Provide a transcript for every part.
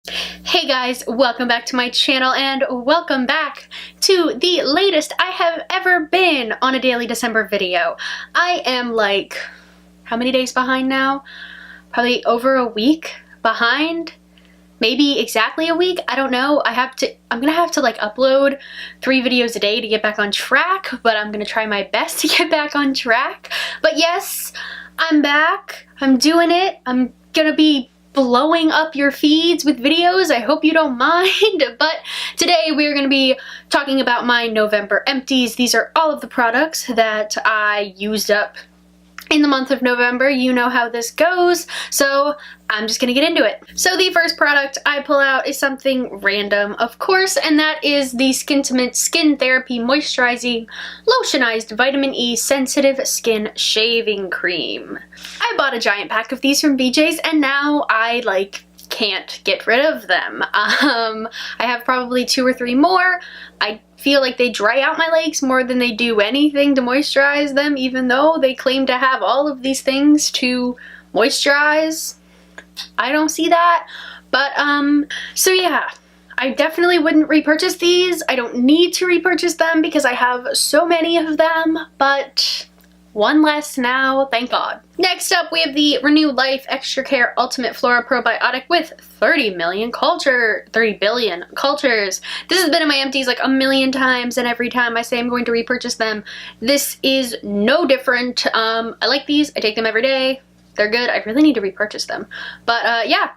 Hey guys, welcome back to my channel and welcome back to the latest I have ever been on a daily December video. I am like, how many days behind now? Probably over a week behind, maybe exactly a week, I don't know. I'm gonna have to like upload 3 videos a day to get back on track, but I'm gonna try my best to get back on track. But yes, I'm back, I'm doing it, I'm gonna be blowing up your feeds with videos. I hope you don't mind, but today we're going to be talking about my November empties. These are all of the products that I used up in the month of November. You know how this goes, so I'm just gonna get into it. So the first product I pull out is something random, of course, and that is the Skintimate Skin Therapy Moisturizing Lotionized Vitamin E Sensitive Skin Shaving Cream. I bought a giant pack of these from BJ's and now I can't get rid of them. I have probably 2 or 3 more. I feel like they dry out my legs more than they do anything to moisturize them, even though they claim to have all of these things to moisturize. I don't see that, but so yeah, I definitely wouldn't repurchase these. I don't need to repurchase them because I have so many of them, but one less now, thank God. Next up, we have the Renew Life Extra Care Ultimate Flora Probiotic with 30 billion cultures. This has been in my empties like a million times, and every time I say I'm going to repurchase them, this is no different. I like these, I take them every day. They're good. I really need to repurchase them. But yeah,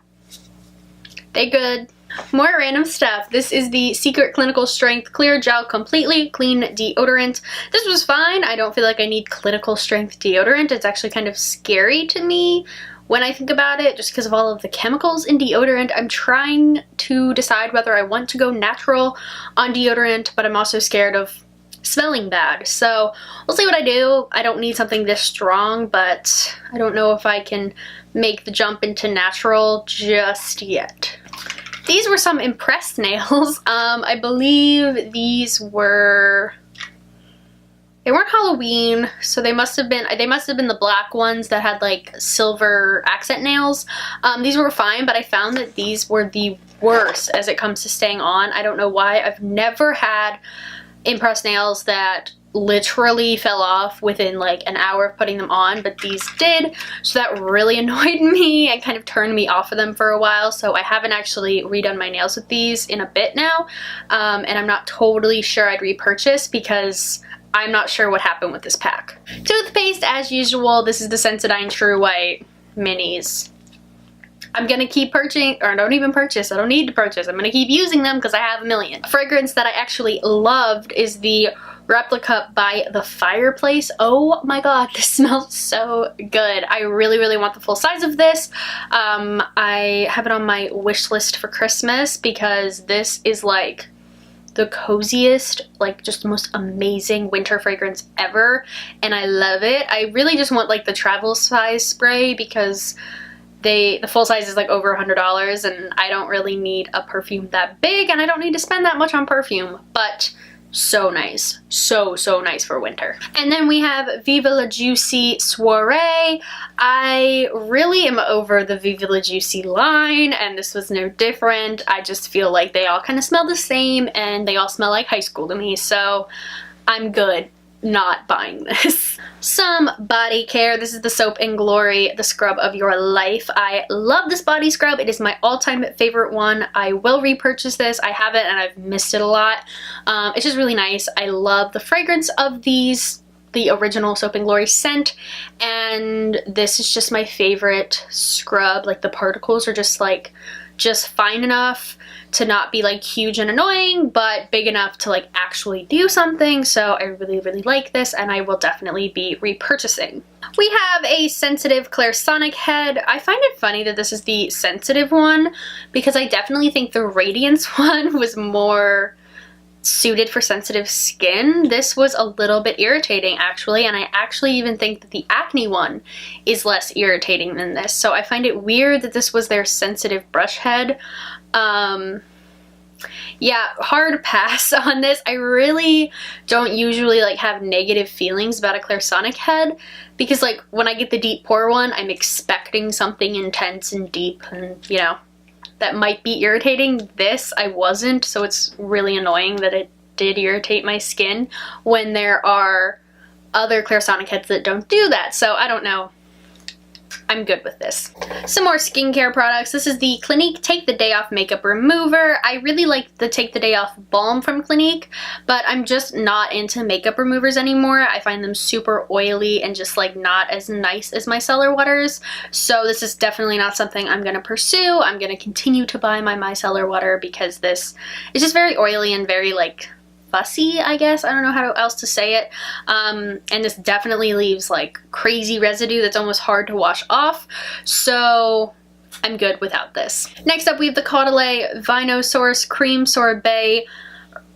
they good. More random stuff. This is the Secret Clinical Strength Clear Gel Completely Clean Deodorant. This was fine. I don't feel like I need clinical strength deodorant. It's actually kind of scary to me when I think about it, just because of all of the chemicals in deodorant. I'm trying to decide whether I want to go natural on deodorant, but I'm also scared of smelling bad. So we'll see what I do. I don't need something this strong, but I don't know if I can make the jump into natural just yet. These were some impressed nails. I believe these were, they weren't Halloween, so they must have been the black ones that had like silver accent nails. These were fine, but I found that these were the worst as it comes to staying on. I don't know why. I've never had impressed nails that literally fell off within like an hour of putting them on, but these did, so that really annoyed me and kind of turned me off of them for a while. So I haven't actually redone my nails with these in a bit now, and I'm not totally sure I'd repurchase because I'm not sure what happened with this pack. Toothpaste, as usual, this is the Sensodyne True White Minis. I'm gonna keep purchasing, or don't even purchase, I don't need to purchase, I'm gonna keep using them because I have a million. A fragrance that I actually loved is the Replica by the Fireplace. Oh my god, this smells so good. I really want the full size of this. I have it on my wish list for Christmas because this is like the coziest, like just the most amazing winter fragrance ever, and I love it. I really just want like the travel size spray because the full size is like over $100 and I don't really need a perfume that big and I don't need to spend that much on perfume, but so nice. So nice for winter. And then we have Viva La Juicy Soiree. I really am over the Viva La Juicy line and this was no different. I just feel like they all kind of smell the same and they all smell like high school to me, so I'm good not buying this. Some body care. This is the Soap and Glory, the scrub of your life. I love this body scrub. It is my all-time favorite one. I will repurchase this. I have it and I've missed it a lot. It's just really nice. I love the fragrance of these, the original Soap and Glory scent, and this is just my favorite scrub. Like the particles are just fine enough to not be like huge and annoying, but big enough to like actually do something. So I really like this and I will definitely be repurchasing. We have a sensitive Clairsonic head. I find it funny that this is the sensitive one because I definitely think the Radiance one was more suited for sensitive skin. This was a little bit irritating actually, and I actually even think that the acne one is less irritating than this. So I find it weird that this was their sensitive brush head. Yeah, hard pass on this. I really don't usually like have negative feelings about a Clairsonic head because like when I get the deep pore one, I'm expecting something intense and deep and, you know, that might be irritating. This I wasn't, so it's really annoying that it did irritate my skin when there are other Clarisonic heads that don't do that. So I don't know. I'm good with this. Some more skincare products. This is the Clinique Take the Day Off Makeup Remover. I really like the Take the Day Off Balm from Clinique, but I'm just not into makeup removers anymore. I find them super oily and just like not as nice as micellar waters. So this is definitely not something I'm gonna pursue. I'm gonna continue to buy my micellar water because this is just very oily and very like fussy, I guess. I don't know how else to say it. And this definitely leaves like crazy residue that's almost hard to wash off. So I'm good without this. Next up, we have the Caudalie Vino Source Cream Sorbet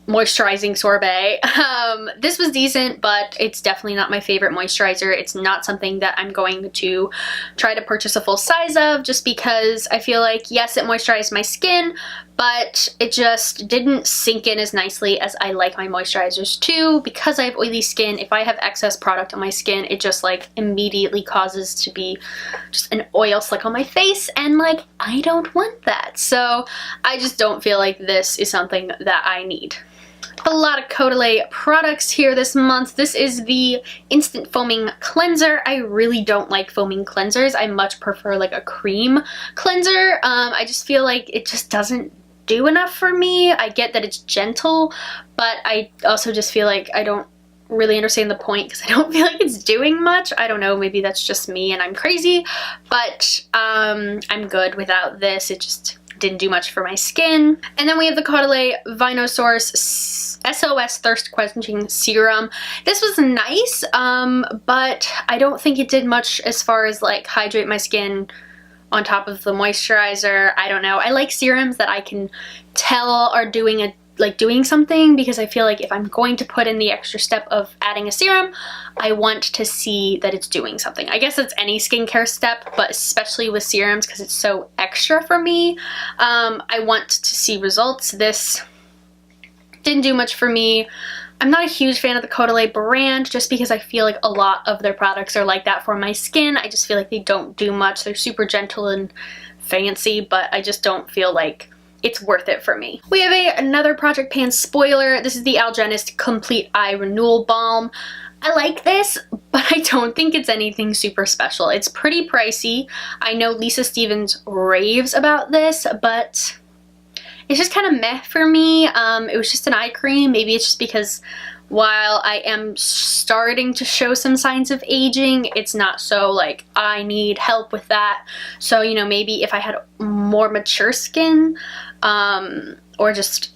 Moisturizing Sorbet. This was decent, but it's definitely not my favorite moisturizer. It's not something that I'm going to try to purchase a full size of, just because I feel like, yes, it moisturized my skin, but it just didn't sink in as nicely as I like my moisturizers to. Because I have oily skin, if I have excess product on my skin, it just like immediately causes to be just an oil slick on my face, and like I don't want that. So I just don't feel like this is something that I need. A lot of Caudalie products here this month. This is the Instant Foaming Cleanser. I really don't like foaming cleansers. I much prefer like a cream cleanser. I just feel like it just doesn't do enough for me. I get that it's gentle, but I also just feel like I don't really understand the point because I don't feel like it's doing much. I don't know, maybe that's just me and I'm crazy, but I'm good without this. It just didn't do much for my skin. And then we have the Caudalie Vino Source SOS Thirst Quenching Serum. This was nice, but I don't think it did much as far as like hydrate my skin on top of the moisturizer. I don't know. I like serums that I can tell are doing something, because I feel like if I'm going to put in the extra step of adding a serum, I want to see that it's doing something. I guess it's any skincare step, but especially with serums because it's so extra for me. I want to see results. This didn't do much for me. I'm not a huge fan of the Caudalie brand just because I feel like a lot of their products are like that for my skin. I just feel like they don't do much. They're super gentle and fancy, but I just don't feel like it's worth it for me. We have another Project Pan spoiler. This is the Algenist Complete Eye Renewal Balm. I like this, but I don't think it's anything super special. It's pretty pricey. I know Lisa Stevens raves about this, but it's just kind of meh for me. It was just an eye cream. Maybe it's just because while I am starting to show some signs of aging, it's not so like I need help with that. So, you know, maybe if I had more mature skin, or just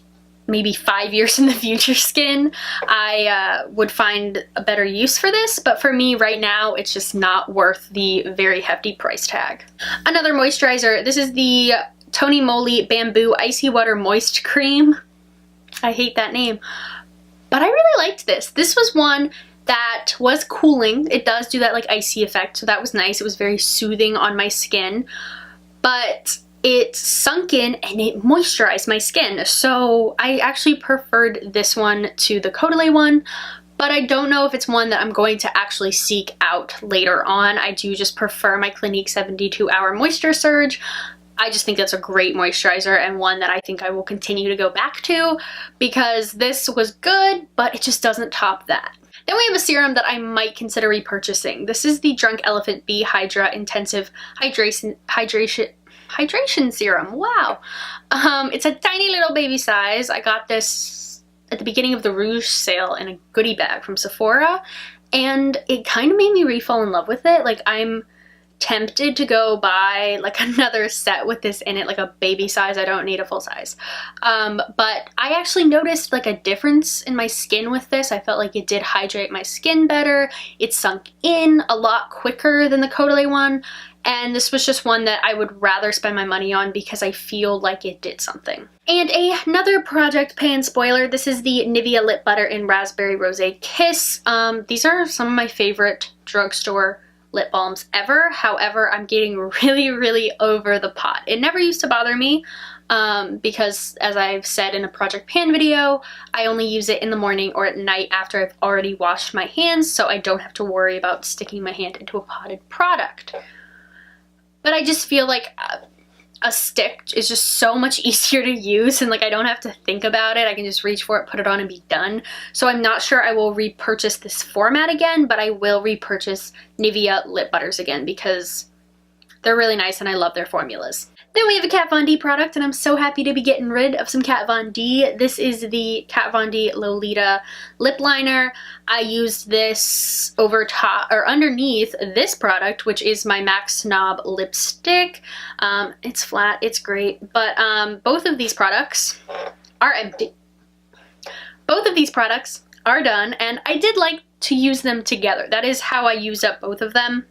maybe 5 years in the future skin, I would find a better use for this. But for me right now, it's just not worth the very hefty price tag. Another moisturizer. This is the Tony Moly Bamboo Icy Water Moist Cream. I hate that name. But I really liked this. This was one that was cooling. It does do that like icy effect, so that was nice. It was very soothing on my skin. But it sunk in and it moisturized my skin. So I actually preferred this one to the Caudalie one, but I don't know if it's one that I'm going to actually seek out later on. I do just prefer my Clinique 72-Hour Moisture Surge. I just think that's a great moisturizer and one that I think I will continue to go back to because this was good, but it just doesn't top that. Then we have a serum that I might consider repurchasing. This is the Drunk Elephant Bee Hydra Intensive Hydration Serum. Wow. It's a tiny little baby size. I got this at the beginning of the Rouge sale in a goodie bag from Sephora, and it kind of made me re-fall in love with it. Like, I'm tempted to go buy like another set with this in it, like a baby size. I don't need a full size. But I actually noticed like a difference in my skin with this. I felt like it did hydrate my skin better. It sunk in a lot quicker than the Caudalie one. And this was just one that I would rather spend my money on because I feel like it did something. And another Project Pan spoiler. This is the Nivea Lip Butter in Raspberry Rosé Kiss. These are some of my favorite drugstore lip balms ever. However, I'm getting really over the pot. It never used to bother me because, as I've said in a Project Pan video, I only use it in the morning or at night after I've already washed my hands, so I don't have to worry about sticking my hand into a potted product. But I just feel like a stick is just so much easier to use, and like I don't have to think about it. I can just reach for it, put it on, and be done. So I'm not sure I will repurchase this format again, but I will repurchase Nivea lip butters again because they're really nice and I love their formulas. Then we have a Kat Von D product, and I'm so happy to be getting rid of some Kat Von D. This is the Kat Von D Lolita lip liner. I used this over top or underneath this product, which is my MAC Snob lipstick. It's flat, it's great, but both of these products are empty. Both of these products are done, and I did like to use them together. That is how I use up both of them,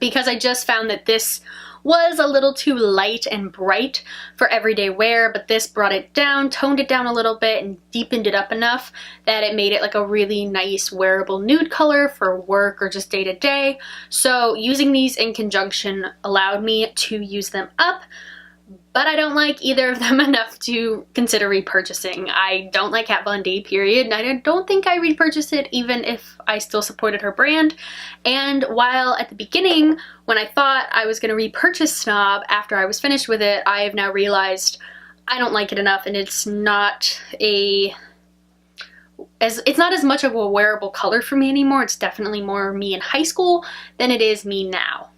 because I just found that this was a little too light and bright for everyday wear, but this brought it down, toned it down a little bit, and deepened it up enough that it made it like a really nice wearable nude color for work or just day to day. So using these in conjunction allowed me to use them up, but I don't like either of them enough to consider repurchasing. I don't like Kat Von D, period, and I don't think I repurchase it even if I still supported her brand. And while at the beginning, when I thought I was going to repurchase Snob after I was finished with it, I have now realized I don't like it enough, and it's not as much of a wearable color for me anymore. It's definitely more me in high school than it is me now.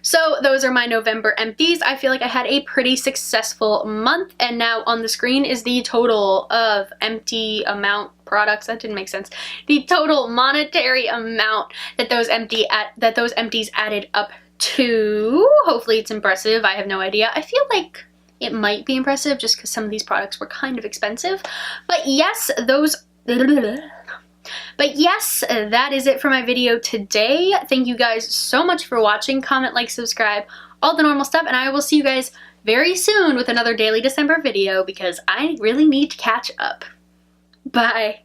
So those are my November empties. I feel like I had a pretty successful month, and now on the screen is the total of empty amount products. That didn't make sense. The total monetary amount that those empties added up to. Hopefully it's impressive. I have no idea. I feel like it might be impressive just because some of these products were kind of expensive. But yes, that is it for my video today. Thank you guys so much for watching. Comment, like, subscribe, all the normal stuff, and I will see you guys very soon with another Daily December video because I really need to catch up. Bye.